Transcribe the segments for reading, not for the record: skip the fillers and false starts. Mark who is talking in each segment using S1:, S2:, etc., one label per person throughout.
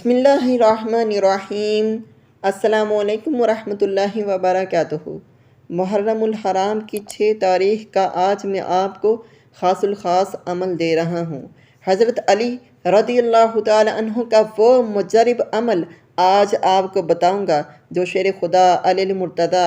S1: बिस्मिल्लाहिर्रहमानिर्रहीम। अस्सलाम वालेकुम वरहमतुल्लाहि वबरकातुहू। मुहर्रम الحرام की 6 तारीख़ का आज मैं आपको ख़ासुल ख़ास अमल दे रहा हूँ। हज़रत अली रज़ियल्लाहु ताला अन्हु का वो मुजरिब अमल आज आपको बताऊँगा जो शेर खुदा अली मुर्तज़ा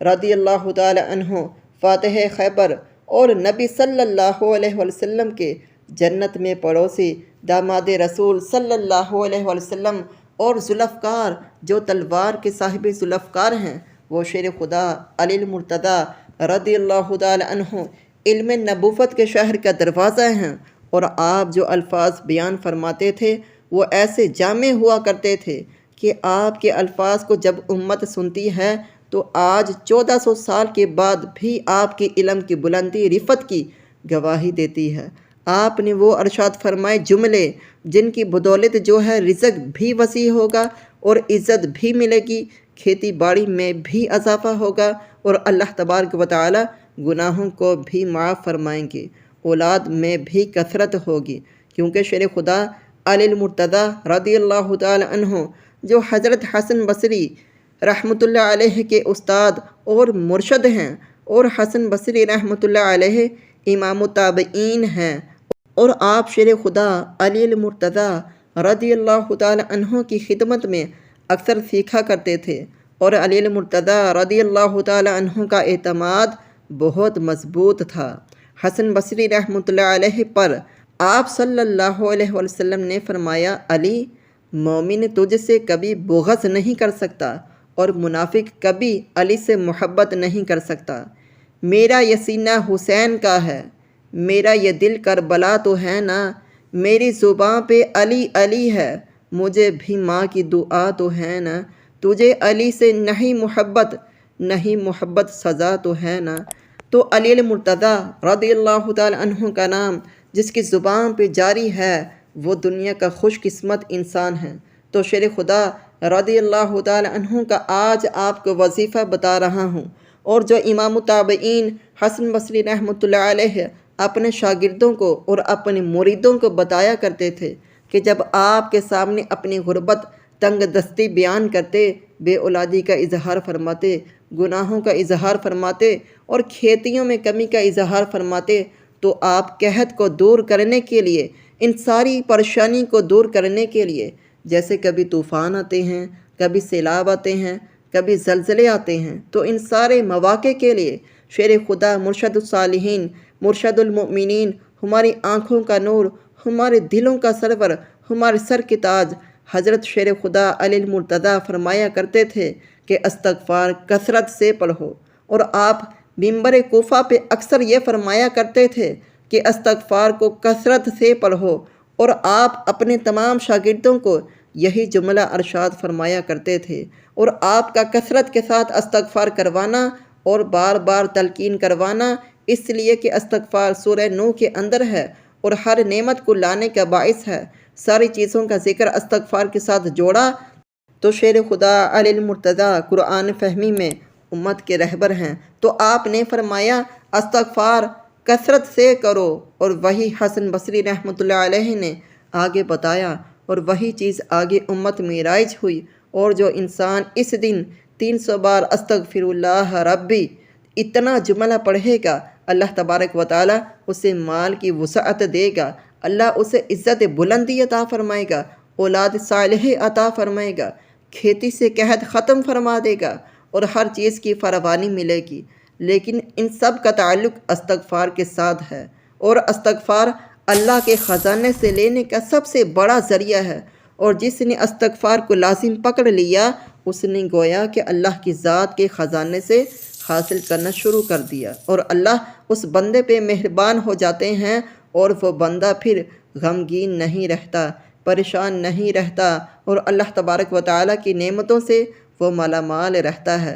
S1: रज़ियल्लाहु ताला अन्हु फ़ातिह खैबर और नबी सल्लल्लाहु अलैहि वसल्लम के जन्नत में पड़ोसी दामाद रसूल सल्लल्लाहु अलैहि वसल्लम और जुल्फ़कार जो तलवार के साहिब जुल्फ़कार हैं वो शेर खुदा अली मुर्तज़ा रज़ियल्लाहु ताला अन्हु इल्म नबूवत के शहर का दरवाज़ा हैं। और आप जो अल्फाज बयान फरमाते थे वो ऐसे जामे हुआ करते थे कि आपके अल्फाज को जब उम्मत सुनती है तो आज 1400 साल के बाद भी आपकी इल्म की बुलंदी रिफ़त की गवाही देती है। आपने वो अरशाद फरमाए जुमले जिनकी बदौलत जो है रिज़्क़ भी वसी होगा और इज़्ज़त भी मिलेगी, खेती बाड़ी में भी इजाफ़ा होगा और अल्लाह तबारक व तआला गुनाहों को भी माफ़ फरमाएंगे, औलाद में भी कसरत होगी। क्योंकि शेर खुदा अली मुर्तज़ा रज़ियल्लाहु ताला अन्हु जो हज़रत हसन बसरी रहमतुल्लाह अलैहि के उस्ताद और मुर्शद हैं और हसन बसरी रहमतुल्लाह अलैहि इमाम ताबईन हैं और आप शेर खुदा अली मुर्तज़ा रज़ियल्लाहु ताला अन्हु की खिदमत में अक्सर सीखा करते थे और अली मुर्तज़ा रज़ियल्लाहु ताला अन्हु का एतमाद बहुत मजबूत था। हसन बसरी रहमतुल्लाह अलैहि पर आप सल्लल्लाहु अलैहि वसल्लम ने फरमाया, अली मोमिन तुझसे कभी बुग़्ज़ नहीं कर सकता और मुनाफिक कभी अली से मोहब्बत नहीं कर सकता। मेरा ये सीना हुसैन का है, मेरा ये दिल करबला तो है ना, मेरी ज़ुबां पे अली अली है, मुझे भी माँ की दुआ तो है ना, तुझे अली से नहीं मोहब्बत सज़ा तो है ना। तो अली मुर्तज़ा रज़ियल्लाहु ताला अन्हु का नाम जिसकी ज़ुबान पे जारी है वो दुनिया का खुशकिस्मत इंसान है। तो शेर खुदा रज़ियल्लाहु ताला अन्हु का आज आपको वजीफ़ा बता रहा हूँ और जो इमाम ताबईन हसन बसरी रहमतुल्लाह अलैहि अपने शागिर्दों को और अपने मुरीदों को बताया करते थे कि जब आपके सामने अपनी गुर्बत तंग दस्ती बयान करते, बे औलादी का इजहार फरमाते, गुनाहों का इजहार फरमाते और खेतियों में कमी का इजहार फरमाते तो आप कहत को दूर करने के लिए, इन सारी परेशानी को दूर करने के लिए, जैसे कभी तूफ़ान आते हैं, कभी सैलाब आते हैं, कभी ज़लज़ले आते हैं, तो इन सारे मौक़े के लिए शेर खुदा मुर्शदुस सालिहीन मुर्शदुल मोमिनीन हमारी आँखों का नूर, हमारे दिलों का सरवर, हमारे सर के ताज हज़रत शेर खुदा अली मुर्तज़ा फरमाया करते थे कि इस्तग़फ़ार कसरत से पढ़ो। और आप मिंबर कोफ़ा पे अक्सर ये फरमाया करते थे कि इस्तग़फ़ार को कसरत से पढ़ो और आप अपने तमाम शागिर्दों को यही जुमला अरशाद फरमाया करते थे और आपका कसरत के साथ इस्तग़फ़ार करवाना और बार बार तलकीन करवाना, इसलिए कि इस्तग़फ़ार सूरह नूह के अंदर है और हर नेमत को लाने का बाइस है। सारी चीज़ों का ज़िक्र इस्तग़फ़ार के साथ जोड़ा तो शेर खुदा अली मुर्तज़ा कुरान फ़हमी में उम्मत के रहबर हैं। तो आपने फरमाया इस्तग़फ़ार कसरत से करो और वही हसन बसरी रहमतुल्लाह अलैहि ने आगे बताया और वही चीज़ आगे उम्मत में राइज हुई। और जो इंसान इस दिन 300 बार अस्तग़फ़िरुल्लाह रब्बी इतना जुमला पढ़ेगा अल्लाह तबारक व तआला उसे माल की वुसअत देगा, अल्लाह उसे इज़्ज़त बुलंदी अता फरमाएगा, औलाद सालिह अता फरमाएगा, खेती से कहत ख़त्म फरमा देगा और हर चीज़ की फरावानी मिलेगी। लेकिन इन सब का ताल्लुक़ इस्तग़फ़ार के साथ है और इस्तग़फ़ार अल्लाह के ख़जाने से लेने का सबसे बड़ा ज़रिया है और जिसने इस्तग़फ़ार को लाजिम पकड़ लिया उसने गोया कि अल्लाह की ज़ात के ख़जाने से हासिल करना शुरू कर दिया और अल्लाह उस बंदे पे मेहरबान हो जाते हैं और वो बंदा फिर गमगीन नहीं रहता, परेशान नहीं रहता और अल्लाह तबारक व तआला की नेमतों से वो मालामाल रहता है।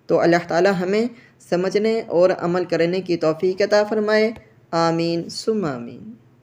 S1: तो अल्लाह ताला हमें समझने और अमल करने की तौफ़ीक़ अता फ़रमाए। आमीन सुम्मा आमीन।